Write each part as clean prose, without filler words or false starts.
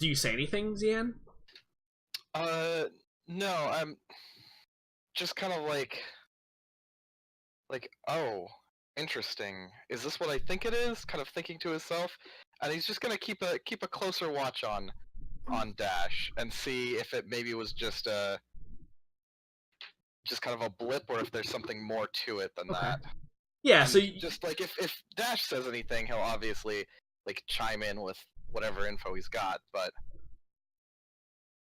Do you say anything, Zian? No, I'm just kind of like, oh, interesting. Is this what I think it is? Kind of thinking to himself, and he's just gonna keep a closer watch on Dash and see if it maybe was just kind of a blip, or if there's something more to it than that. Yeah, And so just like if Dash says anything, he'll obviously like chime in with whatever info he's got. But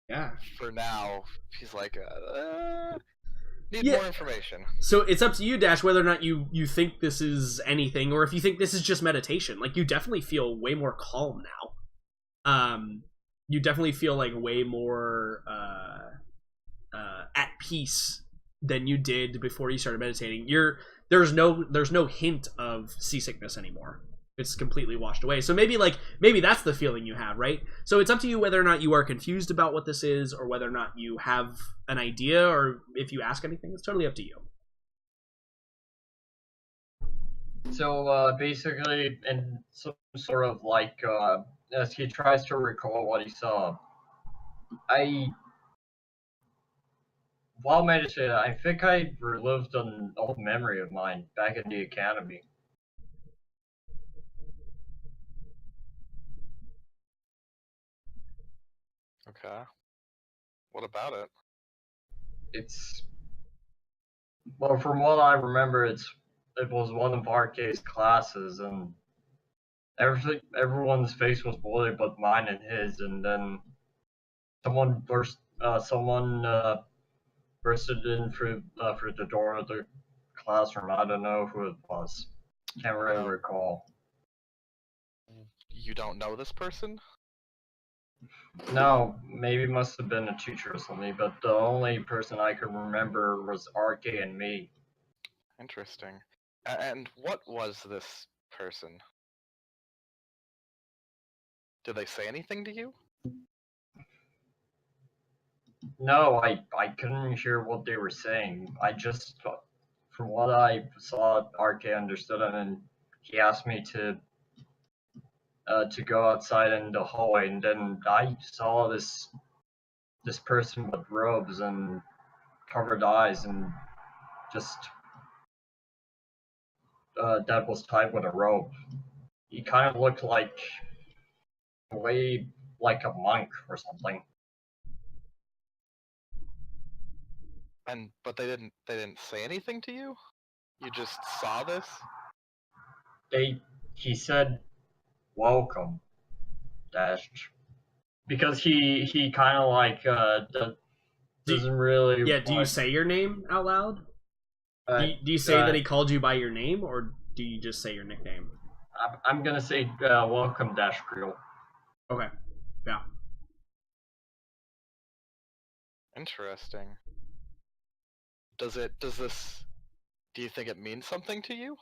yeah, for now, he's like, need Yeah. more information. So it's up to you, Dash, whether or not you think this is anything, or if you think this is just meditation. Like, you definitely feel way more calm now. You definitely feel like way more at peace than you did before you started meditating. There's no hint of seasickness anymore. It's completely washed away. So maybe that's the feeling you have, right? So it's up to you whether or not you are confused about what this is, or whether or not you have an idea, or if you ask anything. It's totally up to you. So basically, in some sort of like, as he tries to recall what he saw, while meditating, I think I relived an old memory of mine back in the academy. Okay. What about it? Well, from what I remember, it was one of RK's classes, and everyone's face was blurry but mine and his, and then someone bursted in through the door of the classroom. I don't know who it was. Can't really recall. You don't know this person? No, maybe it must have been a teacher or something, but the only person I could remember was RK and me. Interesting. And what was this person? Did they say anything to you? No, I couldn't hear what they were saying. I just, from what I saw, RK understood him, and he asked me to go outside in the hallway, and then I saw this person with robes and covered eyes, and just that was tied with a rope. He kind of looked like a monk or something. But they didn't say anything to you? You just saw this? He said, "Welcome, Dash," because he kind of like doesn't really. Yeah. Do you say your name out loud? Do you say that he called you by your name, or do you just say your nickname? I'm gonna say welcome, Dash Creel. Okay. Yeah. Interesting. Do you think it means something to you?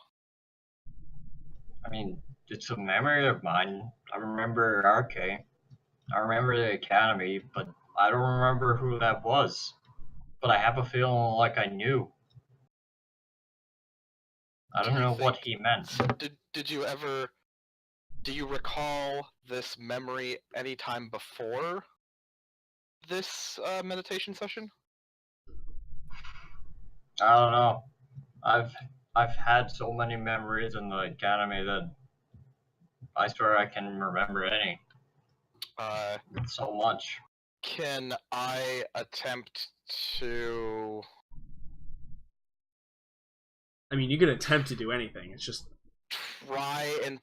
I mean, it's a memory of mine. I remember RK. I remember the academy, but I don't remember who that was. But I have a feeling like I knew. I don't know what he meant. Do you recall this memory any time before this meditation session? I don't know. I've had so many memories in the academy that I swear I can remember any. So much. Can I attempt to... I mean, you can attempt to do anything. It's just... Try and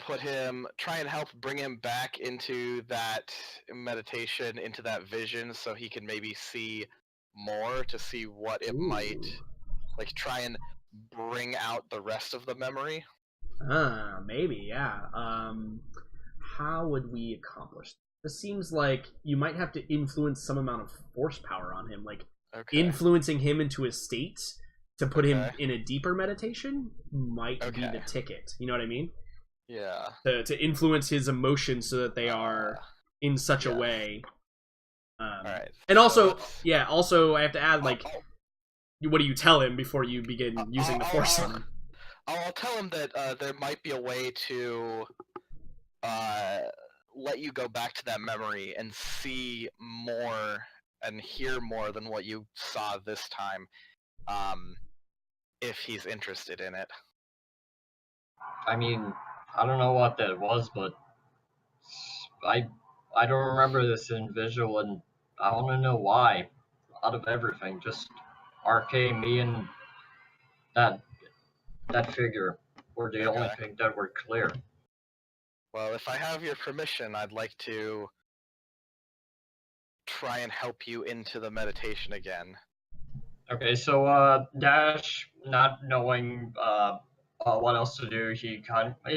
help bring him back into that meditation, into that vision, so he can maybe see more, to see what it might... Like, try and bring out the rest of the memory? Maybe, yeah. How would we accomplish this? This seems like you might have to influence some amount of force power on him, like influencing him into a state to put him in a deeper meditation might be the ticket. You know what I mean? Yeah. To influence his emotions so that they are in such a way. Alright. And also, also I have to add, like, what do you tell him before you begin using the force on him? I'll tell him that there might be a way to let you go back to that memory and see more and hear more than what you saw this time, if he's interested in it. I mean, I don't know what that was, but I I don't remember this individual, and I want to know why. Out of everything, just RK, me, and that that figure were the only Okay. thing that were clear. Well, if I have your permission, I'd like to try and help you into the meditation again. Okay, so Dash, not knowing what else to do,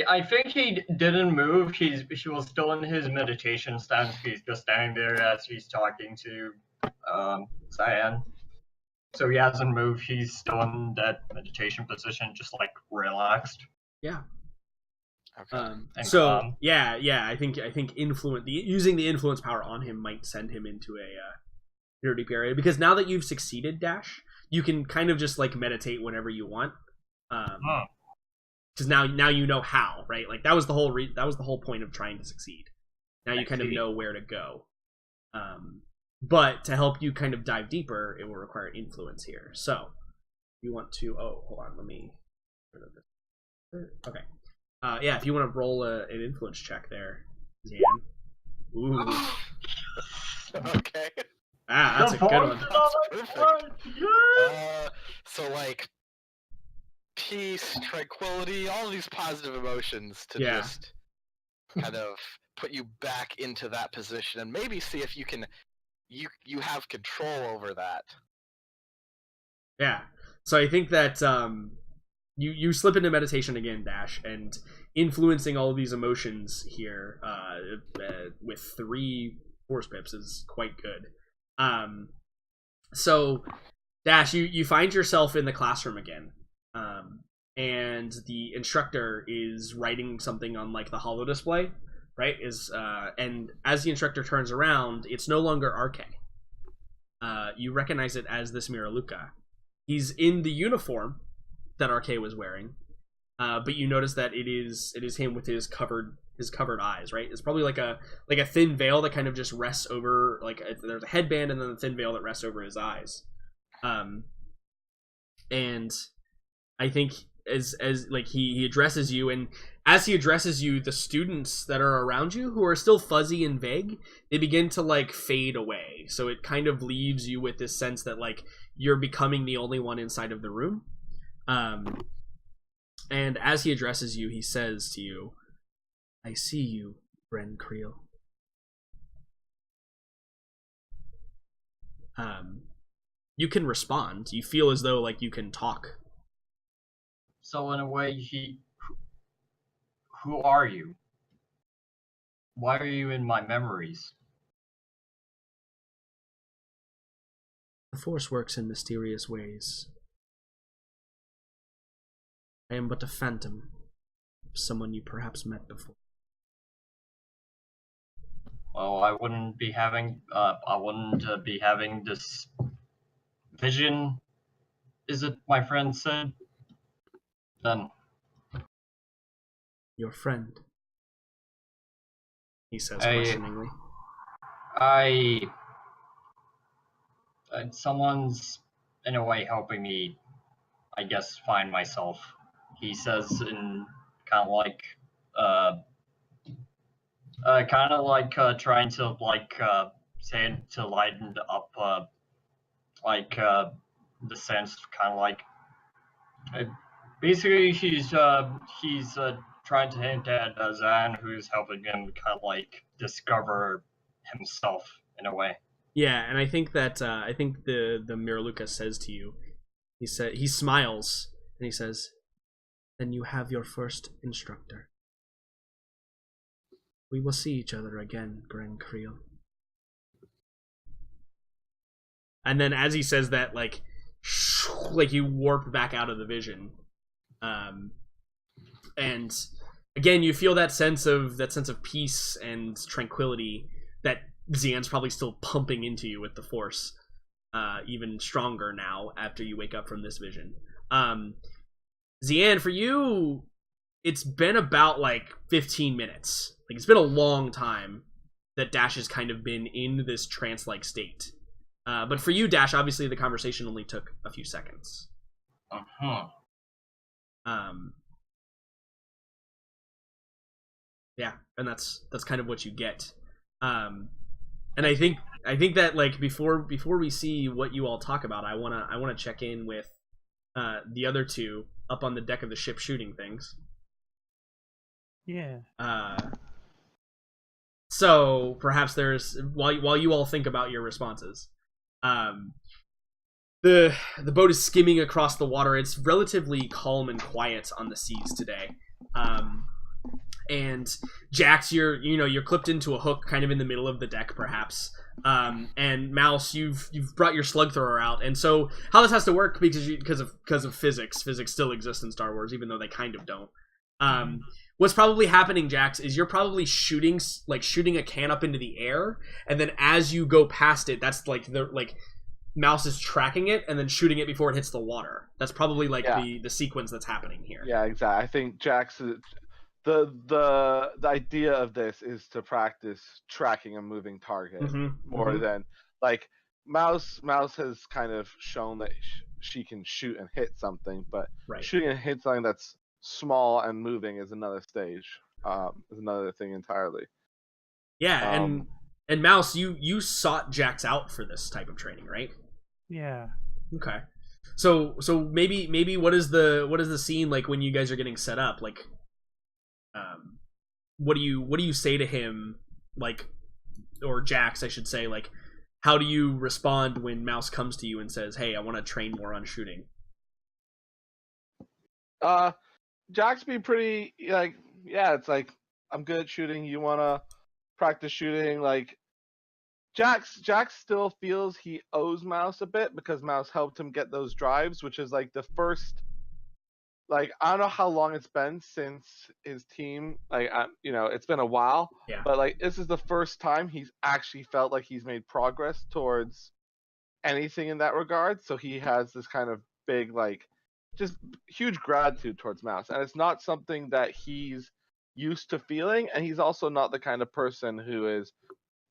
I think he didn't move. He was still in his meditation stance. He's just standing there as he's talking to Cyan. So he hasn't moved. He's still in that meditation position, just like relaxed. Yeah. Okay. So yeah, I think using the influence power on him might send him into a inner deep area, because now that you've succeeded, Dash, you can kind of just like meditate whenever you want. Because now you know how, right? Like that was the whole point of trying to succeed. Now you kind of know where to go. But to help you kind of dive deeper, it will require influence here. So you want to hold on, let me okay. Yeah, if you want to roll an influence check there, Zan. Ooh. Okay. That's a good one. That's perfect. So like peace, tranquility, all these positive emotions to just kind of put you back into that position, and maybe see if you can you have control over that. Yeah. So I think that you slip into meditation again, Dash, and influencing all of these emotions here with 3 force pips is quite good. So Dash, you find yourself in the classroom again, and the instructor is writing something on like the holo display, right? And as the instructor turns around, it's no longer RK. You recognize it as this Miraluka. He's in the uniform that RK was wearing, but you notice that it is him with his covered eyes, right? It's probably like a thin veil that kind of just rests over, like there's a headband and then a thin veil that rests over his eyes. And I think as like he addresses you, and as he addresses you, the students that are around you who are still fuzzy and vague, they begin to like fade away. So it kind of leaves you with this sense that like you're becoming the only one inside of the room. And as he addresses you, he says to you, "I see you, Bren Creel." You can respond. You feel as though like you can talk. So in a way, who are you? Why are you in my memories? The Force works in mysterious ways. I am but a phantom, someone you perhaps met before. Well, I wouldn't be having this vision. Is it my friend said? Then Your friend, he says questioningly. Someone's in a way helping me, I guess, find myself. He says in kind of like trying to say to lighten up the sense, kind of like basically he's trying to hint at Zan, who's helping him kind of like discover himself in a way. Yeah, and I think that the Miraluka says to you, he smiles and he says, "Then you have your first instructor. We will see each other again, Gren Creel." And then as he says that, like you warp back out of the vision, and again you feel that sense of peace and tranquility that Xian's probably still pumping into you with the Force, even stronger now after you wake up from this vision. Xian, for you, it's been about like 15 minutes. Like it's been a long time that Dash has kind of been in this trance-like state. But for you, Dash, obviously the conversation only took a few seconds. Yeah, and that's kind of what you get. And I think that like before we see what you all talk about, I wanna check in with the other two up on the deck of the ship shooting things. Yeah. So perhaps there's while you all think about your responses, the boat is skimming across the water. It's relatively calm and quiet on the seas today. And Jax, you're clipped into a hook kind of in the middle of the deck, perhaps. And Mouse, you've brought your slug thrower out. And so how this has to work because of physics still exists in Star Wars, even though they kind of don't. What's probably happening, Jax, is you're probably shooting a can up into the air, and then as you go past it, that's like Mouse is tracking it and then shooting it before it hits the water. That's probably the sequence that's happening here. Yeah, exactly. I think Jax, the idea of this is to practice tracking a moving target more than like Mouse has kind of shown that she can shoot and hit something, but shooting and hit something that's small and moving is another stage, is another thing entirely. Yeah, and Mouse, you sought Jax out for this type of training, right? Yeah. Okay. So maybe what is the scene like when you guys are getting set up? Like, what do you say to him, like, or Jax, I should say, like, how do you respond when Mouse comes to you and says, "Hey, I want to train more on shooting"? Jax be pretty like, yeah, it's like, I'm good at shooting. You want to practice shooting? Like, Jax still feels he owes Mouse a bit because Mouse helped him get those drives, which is like the first, like, I don't know how long it's been since his team, like, it's been a while, but like this is the first time he's actually felt like he's made progress towards anything in that regard. So he has this kind of big, like, just huge gratitude towards Mouse, and it's not something that he's used to feeling, and he's also not the kind of person who is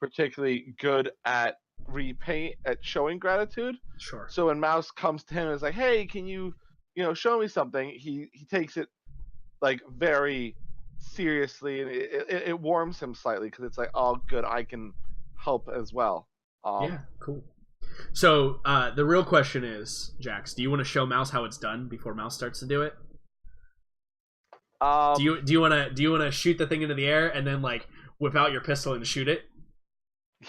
particularly good at showing gratitude. Sure. So when Mouse comes to him and is like, "Hey, can you show me something?" He takes it like very seriously, and it warms him slightly because it's like, "Oh, good, I can help as well." Yeah, cool. So the real question is, Jax, do you want to show Mouse how it's done before Mouse starts to do it? Do you want to shoot the thing into the air and then like whip out your pistol and shoot it?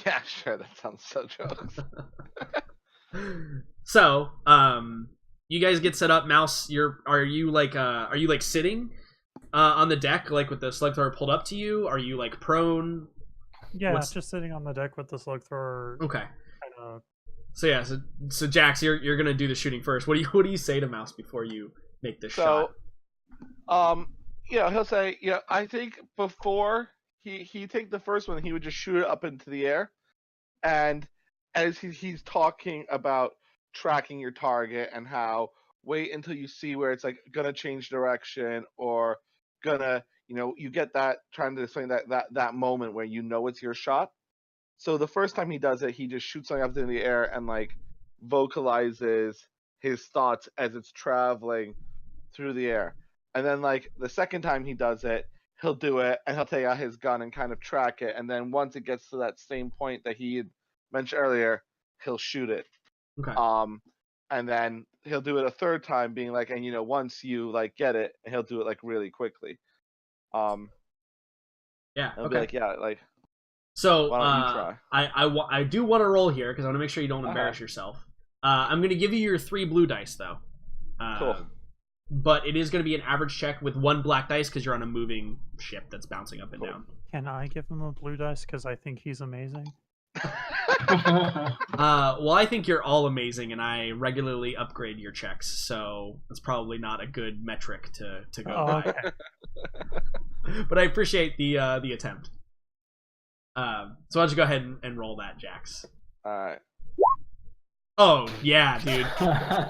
Yeah, sure. That sounds so jokes. So, you guys get set up. Mouse, are you sitting on the deck, like with the slug thrower pulled up to you? Are you like prone? Yeah, just sitting on the deck with the slug thrower. Okay. Kinda... So yeah, so Jax, you're gonna do the shooting first. What do you say to Mouse before you make this shot? He'll say, I think before he take the first one, he would just shoot it up into the air, and as he's talking about tracking your target and how wait until you see where it's like gonna change direction or gonna, you get that, trying to explain that moment where it's your shot. So the first time he does it, he just shoots something up in the air and like vocalizes his thoughts as it's traveling through the air. And then like the second time he does it, he'll do it and he'll take out his gun and kind of track it. And then once it gets to that same point that he had mentioned earlier, he'll shoot it. Okay. And then he'll do it a third time, being like, and once you like get it, he'll do it like really quickly. Yeah. He'll Okay. be like, yeah, like. So why don't you try? I do want to roll here because I want to make sure you don't embarrass yourself. I'm going to give you your 3 blue dice though. Cool. But it is going to be an average check with 1 black dice because you're on a moving ship that's bouncing up and down. Can I give him a blue dice because I think he's amazing? Well, I think you're all amazing, and I regularly upgrade your checks, so it's probably not a good metric to go by. Okay. But I appreciate the attempt. So why don't you go ahead and roll that, Jax? All right. Oh yeah, dude.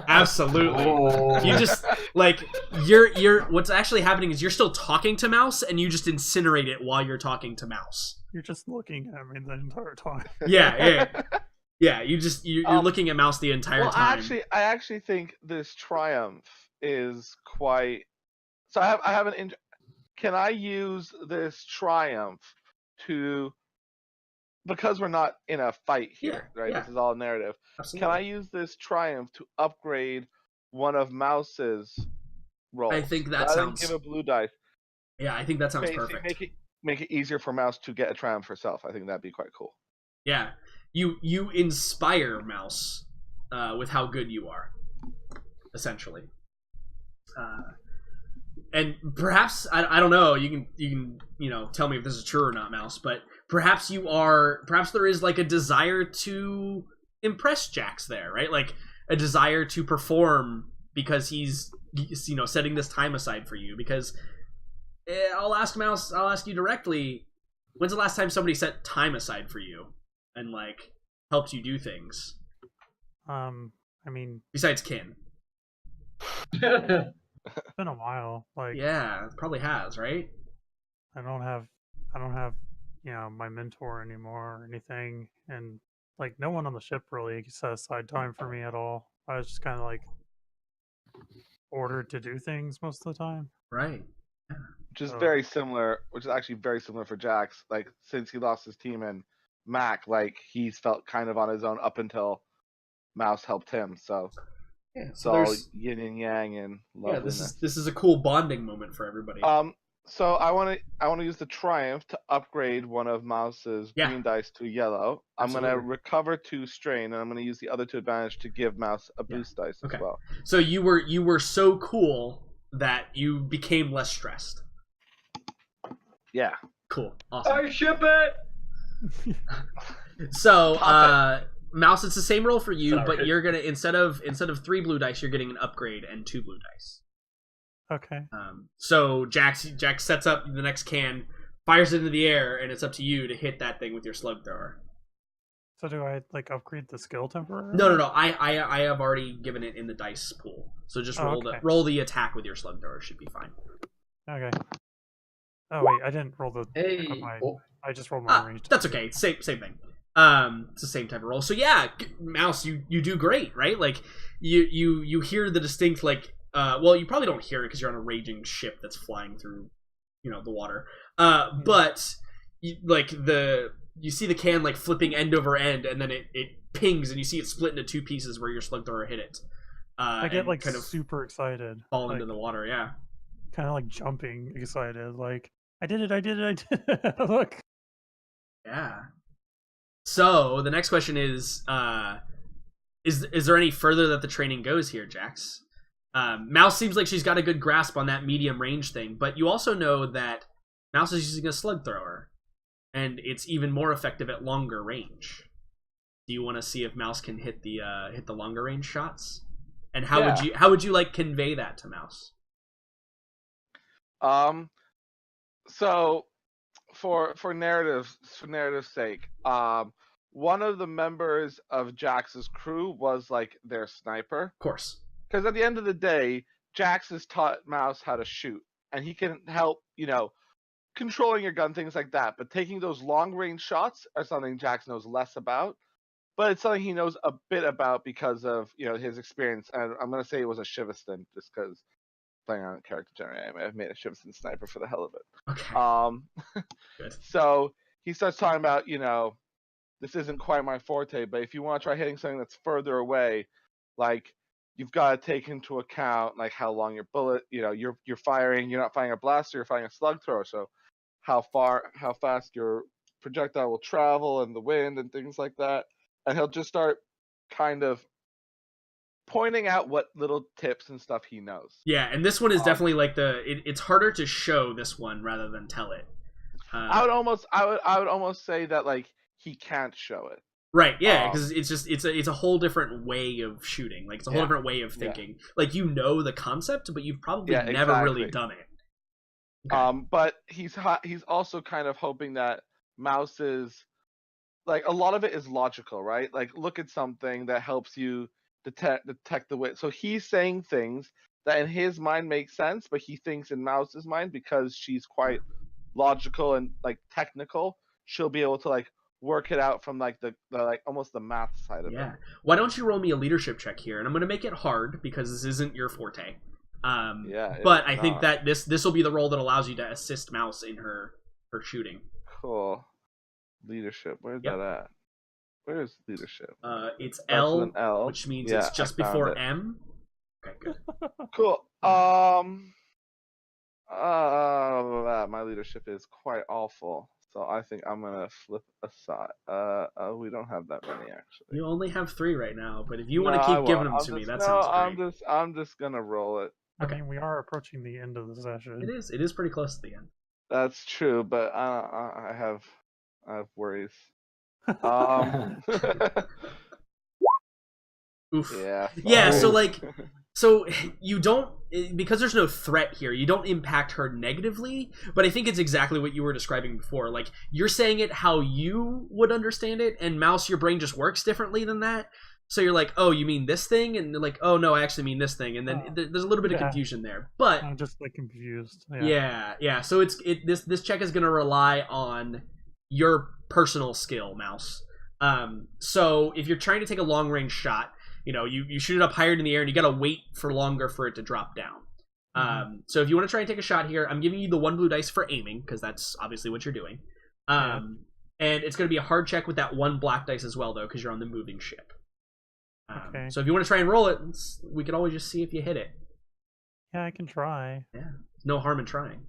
Absolutely. Oh. You just like you're what's actually happening is you're still talking to Mouse and you just incinerate it while you're talking to Mouse. You're just looking at me the entire time. Yeah, you're looking at Mouse the entire well, time. I actually think this triumph is quite. So I have Can I use this triumph to, because we're not in a fight here, right? yeah. This is all narrative. Absolutely. Can I use this triumph to upgrade one of Mouse's rolls? I think that Rather sounds than give a blue dice. Yeah, I think that sounds Basically, perfect. make it easier for Mouse to get a triumph herself. I think that'd be quite cool. Yeah. You inspire Mouse with how good you are, essentially. And perhaps I don't know. You can tell me if this is true or not, Mouse. But perhaps there is like a desire to impress Jax there, right? Like a desire to perform because he's setting this time aside for you. Because I'll ask Mouse. I'll ask you directly. When's the last time somebody set time aside for you and like helped you do things? I mean, Besides Kin. it's been a while. Like, Yeah, it probably has, right? I don't have my mentor anymore or anything, and like no one on the ship really set aside time for me at all. I was just kind of like ordered to do things most of the time. Right. Which is Oh. very similar. Which is actually very similar for Jax. Like since he lost his team in Mac, like he's felt kind of on his own up until Mouse helped him. So Yeah. it's So all there's yin and yang and yeah, loveliness. this is a cool bonding moment for everybody. So I want to use the triumph to upgrade one of Mouse's Yeah. green dice to yellow. I'm gonna Absolutely. recover 2 strain, and I'm gonna use the other 2 advantage to give Mouse a Yeah. boost dice Okay. as well. So you were so cool that you became less stressed. Yeah. Cool. Awesome. I ship it. So Pop Mouse, it's the same roll for you, Sorry. but you're gonna instead of 3 blue dice, you're getting an upgrade and 2 blue dice. Okay. So Jax sets up the next can, fires it into the air, and it's up to you to hit that thing with your slug thrower. So do I like upgrade the skill temporarily? No. I have already given it in the dice pool. So just okay. roll the attack with your slug thrower. Should be fine. Okay. Oh wait, I didn't roll the. Hey. I just rolled my range. That's okay. Same thing. It's the same type of roll. So yeah, Mouse, you do great, right? Like you hear the distinct like. Well, you probably don't hear it because you're on a raging ship that's flying through, the water. But you see the can like flipping end over end, and then it pings, and you see it split into 2 pieces where your slug thrower hit it. I get like kind of super excited. fall like, into the water. Yeah. kind of like jumping excited. Like I did it. Look. Yeah. So the next question is there any further that the training goes here, Jax? Mouse seems like she's got a good grasp on that medium range thing, but you also know that Mouse is using a slug thrower, and it's even more effective at longer range. Do you want to see if Mouse can hit the longer range shots? And how would you like convey that to Mouse? So for narrative's sake, one of the members of Jax's crew was like their sniper. Of course. Because at the end of the day, Jax has taught Mouse how to shoot, and he can help, controlling your gun, things like that. But taking those long-range shots are something Jax knows less about, but it's something he knows a bit about because of, his experience. And I'm going to say it was a Shiviston, just because playing on character generator, I may have made a Shiviston sniper for the hell of it. Okay. Good. So he starts talking about, this isn't quite my forte, but if you want to try hitting something that's further away, like, you've got to take into account like how long your bullet, you're firing. You're not firing a blaster, you're firing a slug thrower. So how fast your projectile will travel, and the wind and things like that. And he'll just start kind of pointing out what little tips and stuff he knows. Yeah, and this one is definitely like it's harder to show this one rather than tell it. I would almost say that like he can't show it. Right, yeah, because it's a whole different way of shooting. Like it's a whole different way of thinking. Yeah. Like the concept, but you've probably never really done it. Okay. But he's also kind of hoping that Mouse's like a lot of it is logical, right? Like look at something that helps you detect the wit. So he's saying things that in his mind make sense, but he thinks in Mouse's mind, because she's quite logical and like technical, she'll be able to like work it out from like the like almost the math side of it. Yeah. Why don't you roll me a leadership check here? And I'm going to make it hard because this isn't your forte. Yeah. But I think that this will be the role that allows you to assist Mouse in her shooting. Cool. Leadership. Where's that at? Where is leadership? It's Starts L, with an L. which means Yeah, it's just I found before it. M. Okay, good. Cool. My leadership is quite awful, so I think I'm gonna flip aside. We don't have that many actually. You only have 3 right now, but if you want to keep giving them to me, that sounds great. I'm just gonna roll it. Okay. I mean, we are approaching the end of the session. It is pretty close to the end. That's true, but I have worries. Oof. Yeah. Yeah, so sorry. like so you don't, because there's no threat here, you don't impact her negatively, but I think it's exactly what you were describing before. Like, you're saying it how you would understand it, and Mouse, your brain just works differently than that. So you're like, oh, you mean this thing? And they're like, oh, no, I actually mean this thing. And then there's a little bit of confusion there. But I'm just like confused. yeah. So this check is going to rely on your personal skill, Mouse. So if you're trying to take a long range shot, you shoot it up higher in the air, and you got to wait for longer for it to drop down. So if you want to try and take a shot here, I'm giving you the 1 blue dice for aiming, because that's obviously what you're doing. And it's going to be a hard check with that 1 black dice as well, though, because you're on the moving ship. Okay. So if you want to try and roll it, we could always just see if you hit it. Yeah, I can try. Yeah, no harm in trying.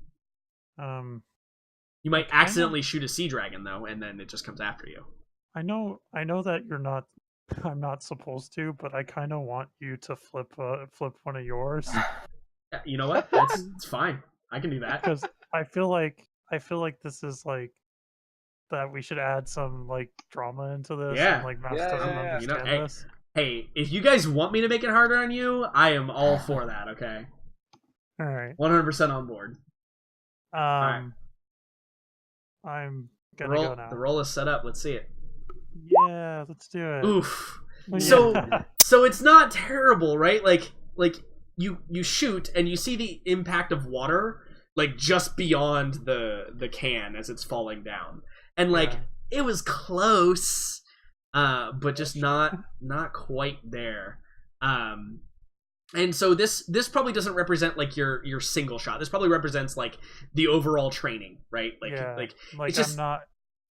You might I accidentally shoot a sea dragon, though, and then it just comes after you. I know that you're not. I'm not supposed to, but I kind of want you to flip one of yours. Yeah, you know what? It's fine. I can do that. Because I feel like this is like that we should add some like drama into this. Yeah. And, like Mouse Yeah, doesn't yeah, yeah. understand this. Hey, if you guys want me to make it harder on you, I am all for that. Okay, All right. 100% on board. I'm gonna go now. The roll is set up. Let's see it. Yeah, let's do it. Oof. Yeah. So it's not terrible, right? Like you shoot and you see the impact of water like just beyond the can as it's falling down, and like it was close, but just not quite there. And so this probably doesn't represent like your single shot. This probably represents like the overall training, right? Like it's just, I'm not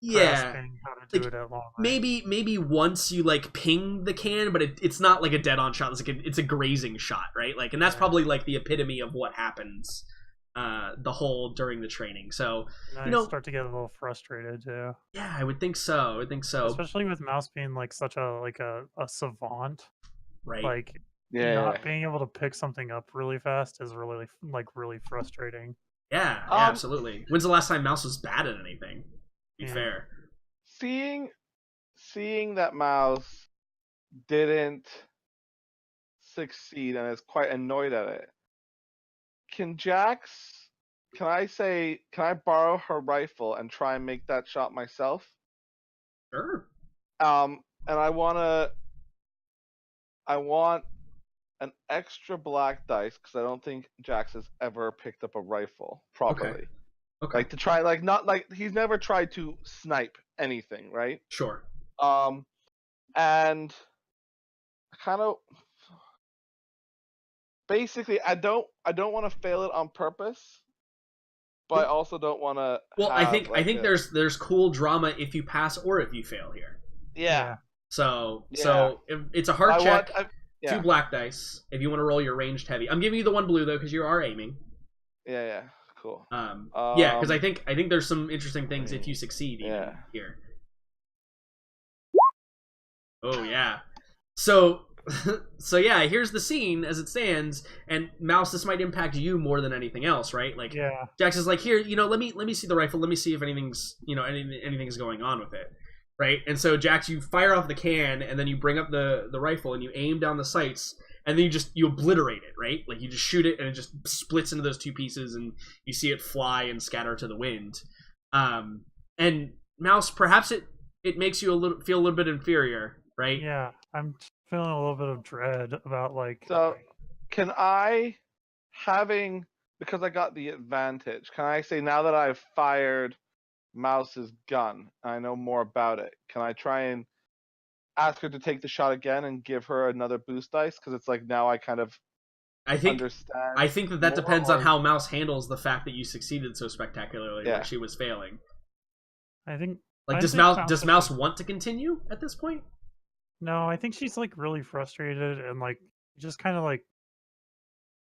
grasping how to do it at long range. Maybe once you like ping the can, but it's not like a dead on shot. It's a grazing shot, right? Like, and that's probably like the epitome of what happens the whole during the training. So and I start to get a little frustrated too. Yeah, I would think so. Especially with Mouse being like such a savant, right? Like not being able to pick something up really fast is really frustrating. Yeah, absolutely. When's the last time Mouse was bad at anything? To be fair. Seeing that Mouse didn't succeed and is quite annoyed at it. Can I borrow her rifle and try and make that shot myself? Sure. And I want an extra black dice because I don't think Jax has ever picked up a rifle properly. Okay. Like to try, like not like he's never tried to snipe anything, right? Sure. And kind of basically, I don't want to fail it on purpose, but I also don't want to. Well, I think there's cool drama if you pass or if you fail here. Yeah. So it's a hard check. 2 black dice if you want to roll your ranged heavy. I'm giving you the 1 blue though because you are aiming. Yeah. Cool. Yeah, because I think there's some interesting things if you succeed here. Oh yeah. So yeah, here's the scene as it stands, and Mouse, this might impact you more than anything else, right? Like Jax is like, here, let me see the rifle, let me see if anything's anything's going on with it. Right? And so Jax, you fire off the can and then you bring up the rifle and you aim down the sights. And then you obliterate it, right? Like you just shoot it and it just splits into those 2 pieces and you see it fly and scatter to the wind. And Mouse, perhaps it it makes you feel a little bit inferior, right? Yeah, I'm feeling a little bit of dread about like. So, can I, because I got the advantage, can I say now that I've fired Mouse's gun, I know more about it, can I try and ask her to take the shot again and give her another boost dice? Because it's like now I kind of I think understand. that more, depends on or- how Mouse handles the fact that you succeeded so spectacularly Yeah. where she was failing. I think. Like, I does think Mouse Mouse want to continue at this point? No, I think she's like really frustrated and like just kind of like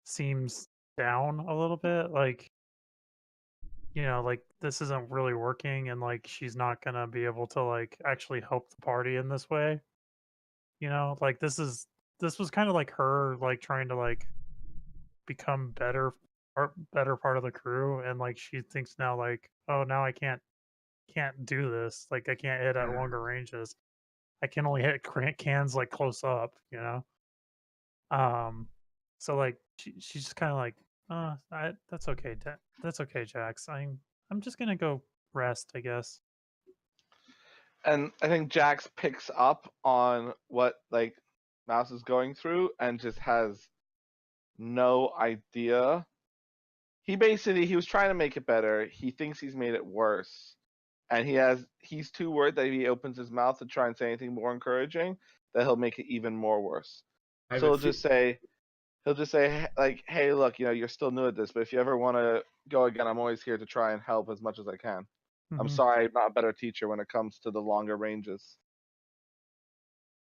seems down a little bit. Like, like this isn't really working and like she's not gonna be able to like actually help the party in this way. Like this was kind of like her like trying to like become better part of the crew, and like she thinks now like, oh, now I can't do this. Like I can't hit at longer ranges. I can only hit cans like close up. So like she's just kind of like, that's okay, that's okay, Jax. I'm just gonna go rest, I guess. And I think Jax picks up on what like Mouse is going through and just has no idea. He was trying to make it better. He thinks he's made it worse. And he's too worried that if he opens his mouth to try and say anything more encouraging, that he'll make it even more worse. So he'll just say like, hey, look, you're still new at this, but if you ever want to go again, I'm always here to try and help as much as I can. I'm Mhm. sorry I'm not a better teacher when it comes to the longer ranges.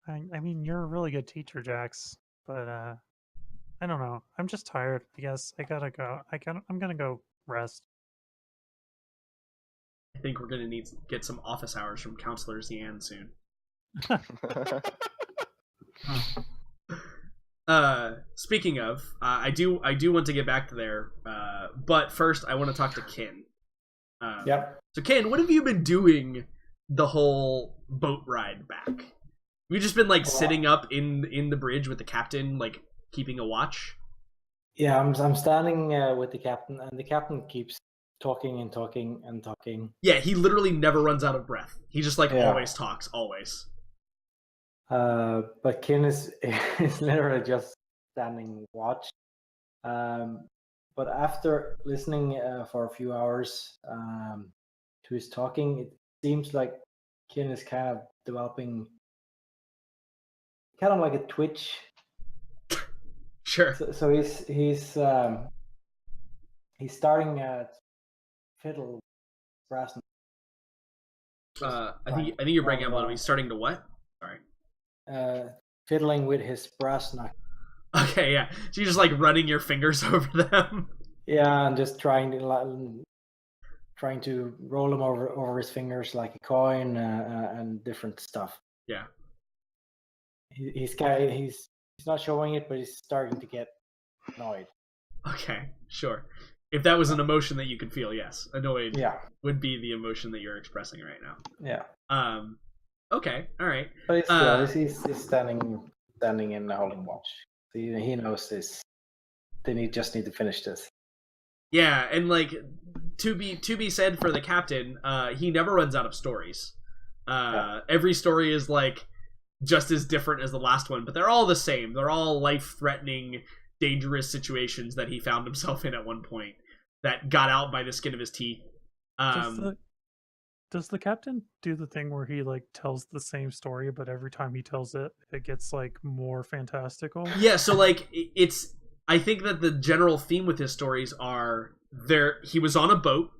I mean, you're a really good teacher, Jax, but I don't know. I'm just tired. I guess I gotta go. I'm gonna go rest. I think we're gonna need to get some office hours from Counselor Zian soon. Speaking of, I do want to get back to there, but first I want to talk to Kin. Yep. So Kin, what have you been doing the whole boat ride back? You've just been like sitting up in the bridge with the captain, like keeping a watch. Yeah, I'm standing with the captain, and the captain keeps talking and talking and talking. Yeah, he literally never runs out of breath. He just like Yeah. always talks, always. But Kin is literally just standing watch. But after listening for a few hours to his talking, it seems like Kin is kind of developing kind of like a twitch. Sure. So he's starting at fiddle brass. I think you're breaking up a little. He's starting to what? Sorry. Fiddling with his brass knuckles. Okay, yeah. So you're just like running your fingers over them. Yeah, and just trying to roll them over his fingers like a coin and different stuff. Yeah. He's not showing it, but he's starting to get annoyed. Okay, sure. If that was an emotion that you could feel, yes, annoyed would be the emotion that you're expressing right now. Yeah. Okay, all right. But he's standing and holding watch. He knows this. Just need to finish this. Yeah, and like to be said for the captain, he never runs out of stories. Every story is like just as different as the last one, but they're all the same. They're all life-threatening, dangerous situations that he found himself in at one point that got out by the skin of his teeth. Does the captain do the thing where he like tells the same story, but every time he tells it, it gets like more fantastical? Yeah, so like I think that the general theme with his stories are he was on a boat,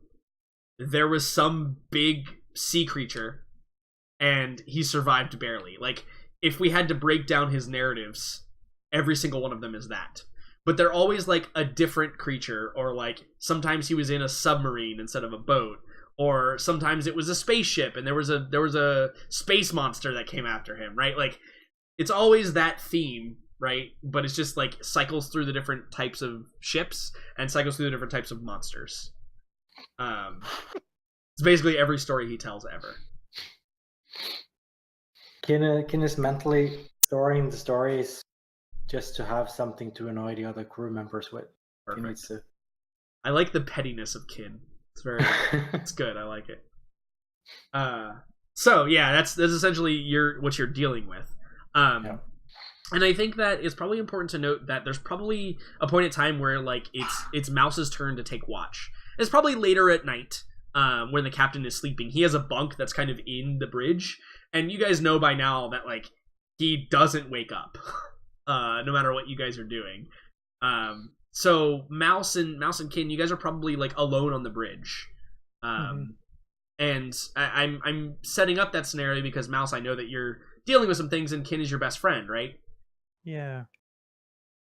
there was some big sea creature, and he survived barely. Like, if we had to break down his narratives, every single one of them is that. But they're always like a different creature, or like sometimes he was in a submarine instead of a boat, or sometimes it was a spaceship and there was a space monster that came after him, right? Like, it's always that theme, right? But it's just like cycles through the different types of ships and cycles through the different types of monsters. It's basically every story he tells ever. Kin is mentally storing the stories just to have something to annoy the other crew members with. Perfect. I like the pettiness of Kin. It's very it's good. I like it. So yeah, that's essentially what you're dealing with. Yeah. And I think that it's probably important to note that there's probably a point in time where like it's Mouse's turn to take watch. It's probably later at night, when the captain is sleeping. He has a bunk that's kind of in the bridge, and you guys know by now that like he doesn't wake up, no matter what you guys are doing. So Mouse and Kin, you guys are probably like alone on the bridge. And I'm setting up that scenario because Mouse, I know that you're dealing with some things, and Kin is your best friend, right? Yeah.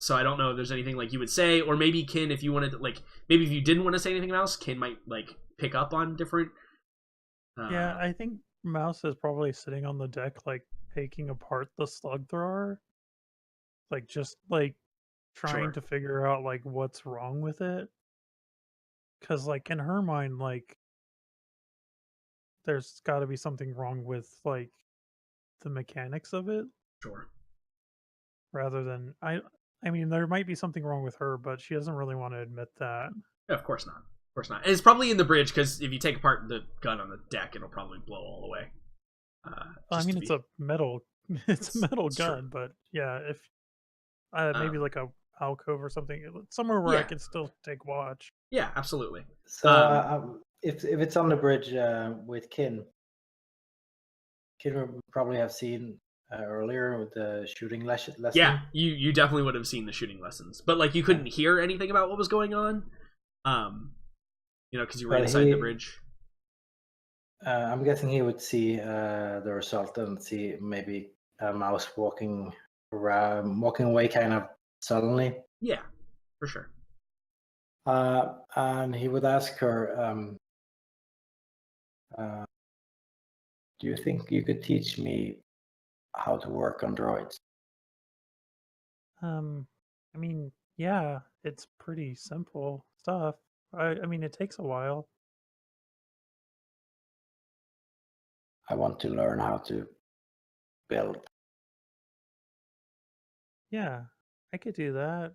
So I don't know if there's anything like you would say, or maybe Kin, if you wanted to, like, maybe if you didn't want to say anything, Mouse, Kin might like pick up on different. Yeah, I think Mouse is probably sitting on the deck, like taking apart the slug thrower, like just like trying Sure. to figure out like what's wrong with it. Because like in her mind, like there's got to be something wrong with like the mechanics of it, Sure. rather than I mean, there might be something wrong with her, but she doesn't really want to admit that. Yeah, of course not. Of course not. And it's probably in the bridge because if you take apart the gun on the deck, it'll probably blow all the way. I mean, it's a metal, it's a metal it's gun, true. but yeah, if maybe like a alcove or something, somewhere where I Yeah. can still take watch. Yeah, absolutely. So if it's on the bridge with Kin would probably have seen earlier with the shooting lesson. Yeah, you definitely would have seen the shooting lessons, but like you couldn't hear anything about what was going on, because you were inside the bridge. I'm guessing he would see the result and see maybe a Mouse walking away kind of suddenly. Yeah, for sure. And he would ask her, do you think you could teach me how to work on droids? I mean, yeah, it's pretty simple stuff. I mean, it takes a while. I want to learn how to build. Yeah, I could do that.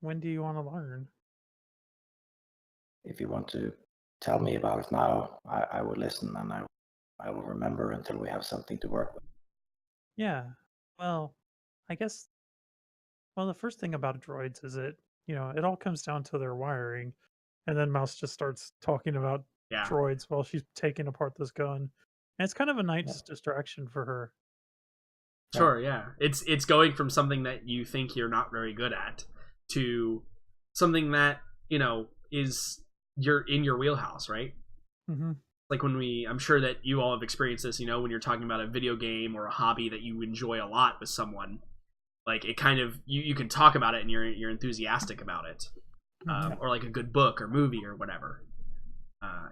When do you want to learn? If you want to tell me about it now, I will listen, and I will remember until we have something to work with. Yeah, well, I guess, well, the first thing about droids is it all comes down to their wiring, and then Mouse just starts talking about droids while she's taking apart this gun. And it's kind of a nice distraction for her. Sure, yeah. It's going from something that you think you're not very good at to something that, is you're in your wheelhouse, right? Mm-hmm. Like I'm sure that you all have experienced this, when you're talking about a video game or a hobby that you enjoy a lot with someone, like it kind of, you can talk about it and you're enthusiastic about it. Or like a good book or movie or whatever.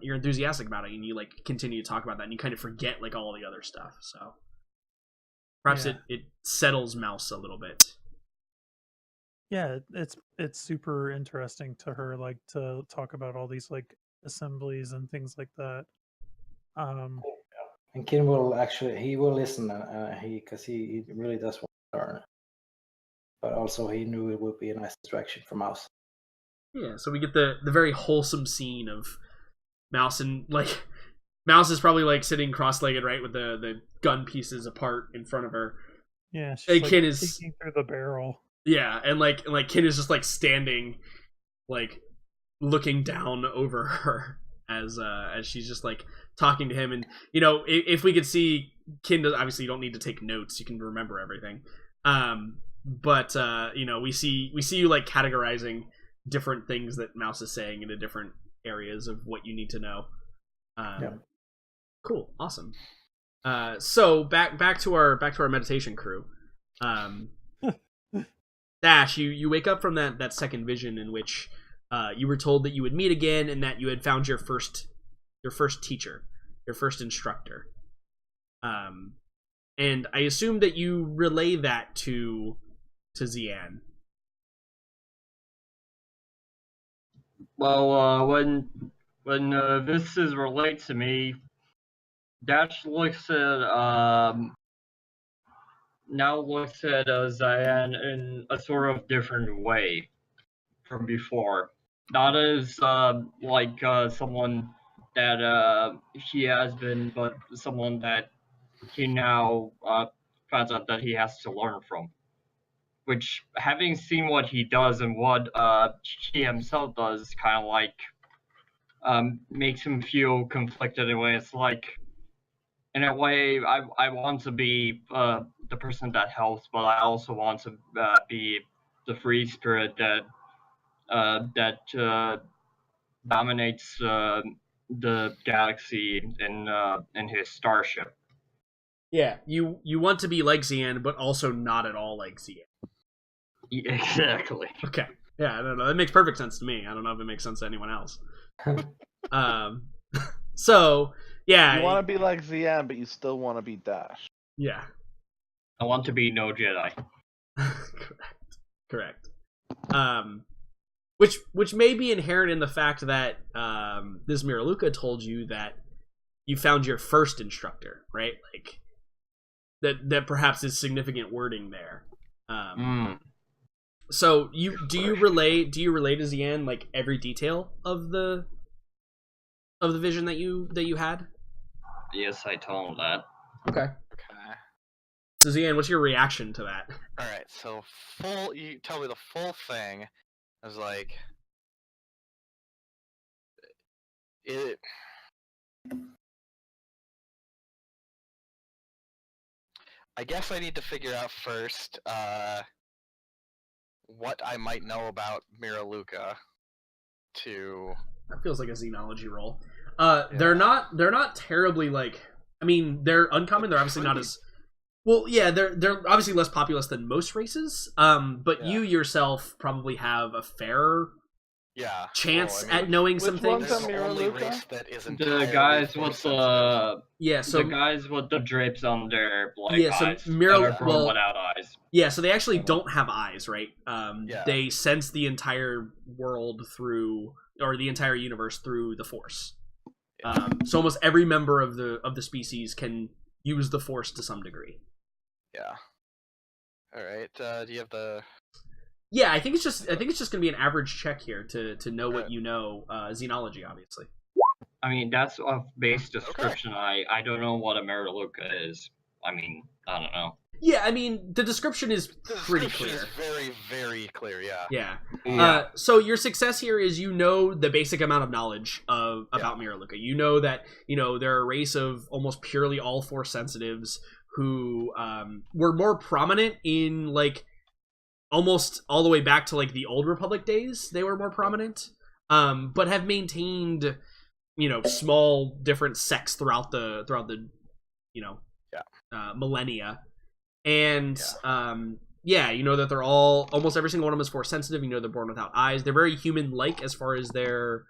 You're enthusiastic about it and you like continue to talk about that and you kind of forget like all the other stuff. So perhaps it settles Mouse a little bit. Yeah, it's super interesting to her, like to talk about all these like assemblies and things like that. And Kin will he will listen, because he really does want to learn. But also he knew it would be a nice distraction for Mouse. Yeah, so we get the very wholesome scene of Mouse, and like Mouse is probably like sitting cross-legged, right, with the gun pieces apart in front of her. Yeah, she's like Kin is peeking through the barrel. Yeah, and like Kin is just like standing, like looking down over her as she's just like talking to him. And if we could see Kin does, obviously you don't need to take notes, you can remember everything. But we see you like categorizing different things that Mouse is saying into different areas of what you need to know. Cool, awesome. So back to our meditation crew. Dash, you wake up from that second vision in which you were told that you would meet again and that you had found your first teacher, your first instructor. And I assume that you relay that to Xian. Well, when this is relayed to me, Dash looks at Xian in a sort of different way from before. Not as someone that he has been, but someone that he now finds out that he has to learn from. Which, having seen what he does and what he himself does, kind of like makes him feel conflicted in a way. It's like, in a way, I want to be the person that helps, but I also want to be the free spirit that dominates the galaxy in his starship. Yeah, you want to be like Xian, but also not at all like Xian. Exactly. Okay. Yeah, I don't know. That makes perfect sense to me. I don't know if it makes sense to anyone else. So yeah, You want to be like Xian, but you still want to be Dash. yeah, I want to be no Jedi. correct. Which may be inherent in the fact that this Miraluka told you that you found your first instructor, right? Like that perhaps is significant wording there. So do you relay to Xian like every detail of the vision that you had? Yes, I told him that. Okay. Okay. So Xian, what's your reaction to that? All right. So you tell me the full thing. I was like, it. I guess I need to figure out first what I might know about Miraluka to. That feels like a xenology roll. Yeah. They're not terribly like. I mean, they're uncommon. They're obviously not as well. Yeah, they're obviously less populous than most races. But Yeah. you yourself probably have a fair chance Well, I mean, at knowing some which things. one's There's the only Miraluka? race that is The entirely guys force with sensitive. Yeah, so the guys with the drapes on their like Yeah, so eyes Mira- that are from well- without eyes. yeah, so they actually don't have eyes, right? Yeah. They sense the entire world through, or the entire universe through the Force. So almost every member of the species can use the Force to some degree. Yeah. All right. Do you have the? Yeah, I think it's just gonna be an average check here to know what you know. Xenology, obviously. I mean, that's a base description. I don't know what a Miraluka is. I mean, I don't know. Yeah, I mean the description is The pretty description clear. is very, very clear. Yeah. Yeah. Yeah. So your success here is you know the basic amount of knowledge about Miraluka. You know that they're a race of almost purely all Force sensitives who were more prominent in like almost all the way back to like the Old Republic days. They were more prominent, but have maintained small different sects throughout the millennia, and you know that they're all, almost every single one of them is Force sensitive. You know they're born without eyes. They're very human-like as far as their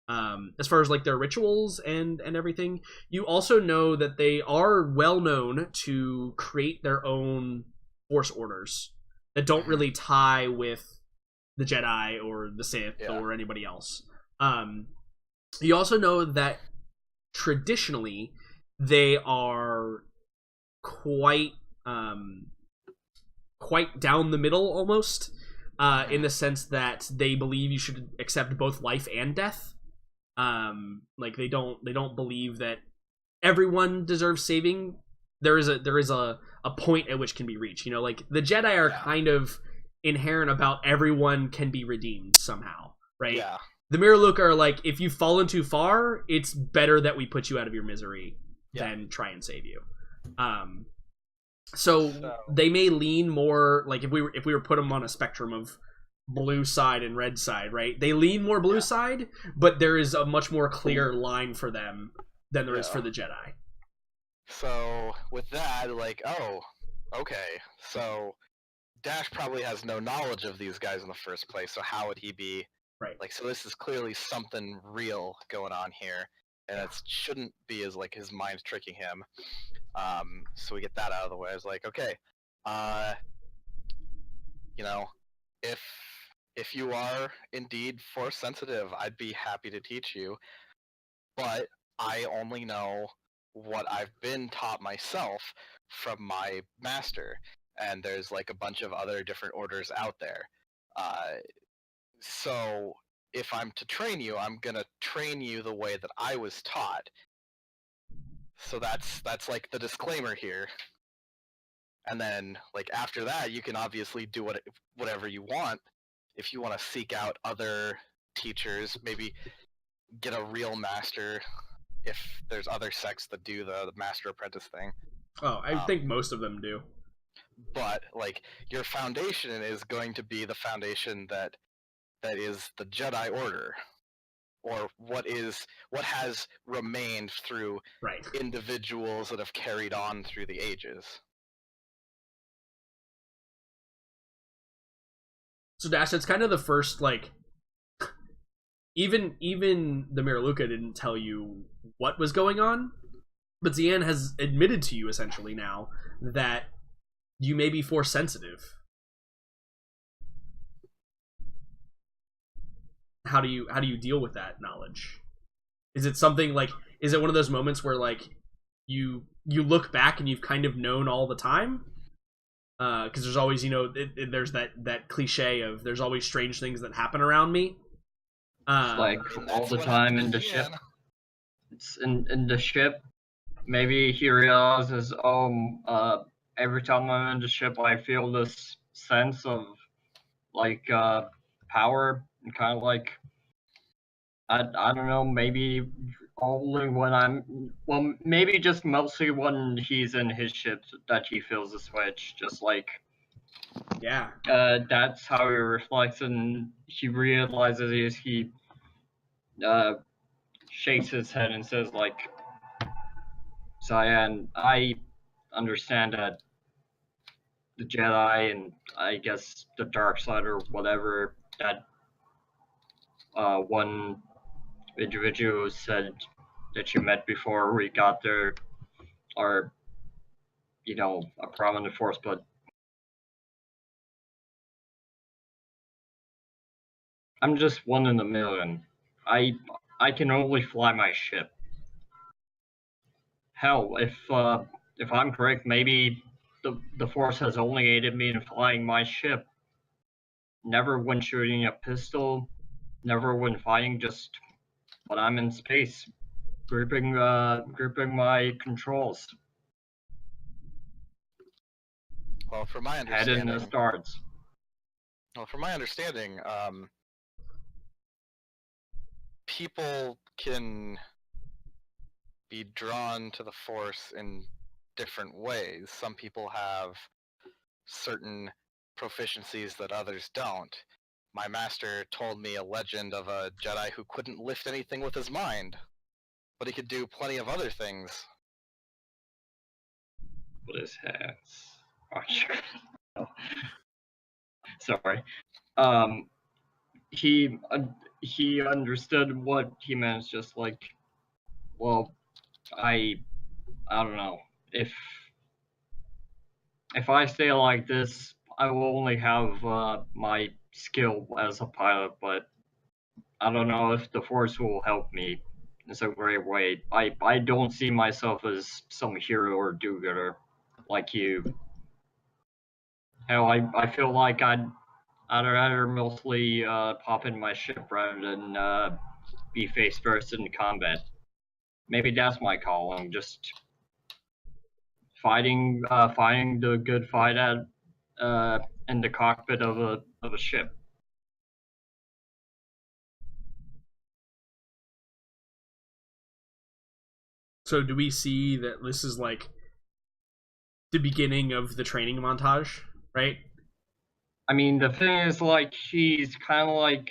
like their rituals and everything. You also know that they are well known to create their own Force orders that don't really tie with the Jedi or the Sith or anybody else. You also know that traditionally they are quite down the middle almost, in the sense that they believe you should accept both life and death. Like they don't believe that everyone deserves saving. There is a point at which can be reached. Like the Jedi are kind of inherent about everyone can be redeemed somehow, right? Yeah. The Miraluka are like, if you've fallen too far, it's better that we put you out of your misery than try and save you. So they may lean more, like if we were put them on a spectrum of blue side and red side, right? They lean more blue side, but there is a much more clear line for them than there is for the Jedi. So with that, like, oh, okay, so Dash probably has no knowledge of these guys in the first place, so how would he be like, so this is clearly something real going on here, and it shouldn't be as like his mind's tricking him. So we get that out of the way. I was like, okay, if you are indeed Force sensitive, I'd be happy to teach you, but I only know what I've been taught myself from my master, and there's like a bunch of other different orders out there. So if I'm to train you, I'm gonna train you the way that I was taught. So that's like the disclaimer here. And then like after that, you can obviously do whatever you want. If you want to seek out other teachers, maybe get a real master. If there's other sects that do the master apprentice thing. Oh, I think most of them do. But like your foundation is going to be the foundation that is the Jedi Order, or what has remained through Right. individuals that have carried on through the ages. So Dash, it's kind of the first, like, even the Miraluka didn't tell you what was going on, but Zian has admitted to you essentially now that you may be force sensitive. How do you deal with that knowledge? Is it something like, is it one of those moments where like you look back and you've kind of known all the time? Because there's always, you know, there's that cliche of there's always strange things that happen around me. Like all the time in the ship. It's in the ship. Maybe he realizes, every time I'm in the ship, I feel this sense of like power, and kind of like I don't know, maybe only when maybe just mostly when he's in his ship that he feels the switch, just like. Yeah. That's how he reflects, and he realizes he shakes his head and says, like, Cyan, I understand that the Jedi and I guess the dark side or whatever that one individual said that you met before we got there are, you know, a prominent force, but I'm just one in a million. I can only fly my ship. Hell, if I'm correct, maybe the force has only aided me in flying my ship. Never when shooting a pistol, never when fighting, just when I'm in space, gripping my controls. Well, from my Head understanding, in the stars. People can be drawn to the Force in different ways. Some people have certain proficiencies that others don't. My master told me a legend of a Jedi who couldn't lift anything with his mind, but he could do plenty of other things. With his hands. Oh, sure. Oh. Sorry. He understood what he meant. Just like, well, I don't know. If I stay like this, I will only have my skill as a pilot, but I don't know if the Force will help me in some great way. I don't see myself as some hero or do-gooder like you. Hell, I feel like I'd rather mostly pop in my ship rather than be face first in combat. Maybe that's my calling, just fighting the good fight at in the cockpit of a ship. So do we see that this is like the beginning of the training montage, right? I mean, the thing is, like, he's kind of like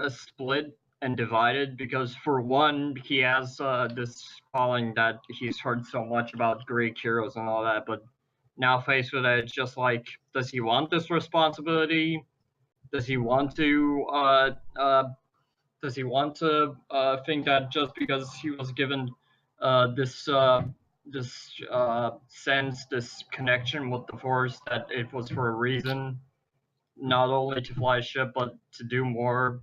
split and divided because, for one, he has this calling that he's heard so much about Greek heroes and all that, but now faced with it, it's just like, does he want this responsibility? Does he want to think that just because he was given this sense, this connection with the Force, that it was for a reason, not only to fly a ship but to do more?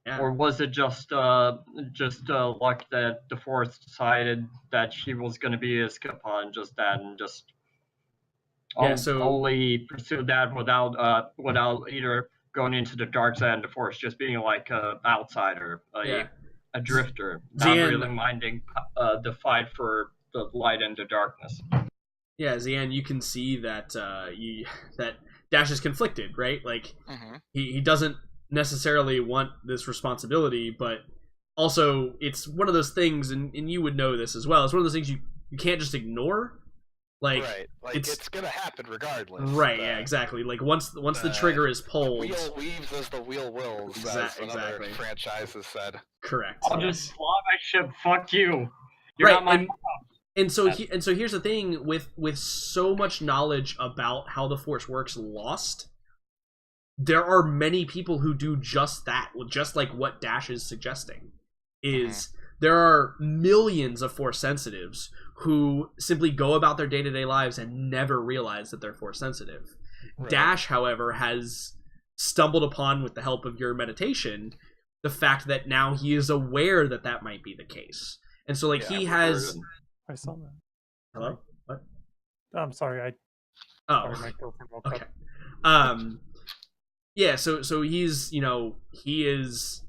Yeah. Or was it just luck that the Force decided that she was going to be a Skipper and just that, and just only pursue that without either going into the dark side of the Force, just being like a outsider, a drifter, not Zian- really minding the fight for the light and the darkness. Yeah, Zian, you can see that that Dash is conflicted, right? Like he doesn't necessarily want this responsibility, but also it's one of those things, and you would know this as well. It's one of those things you can't just ignore. Like, right, like it's gonna happen regardless. Right, yeah, exactly. Like once the trigger is pulled, the wheel weaves as the wheel wills, as another franchise has said. Correct. I'll just fly my ship. Fuck you. You're not my. And so here's the thing, with so much knowledge about how the Force works lost, there are many people who do just that, just like what Dash is suggesting. There are millions of Force sensitives who simply go about their day-to-day lives and never realize that they're Force sensitive. Right. Dash, however, has stumbled upon, with the help of your meditation, the fact that now he is aware that that might be the case. And so, like, he has... I saw that. Hello? What? I'm sorry. Sorry, my girlfriend woke up. Okay. Yeah. So he's, he is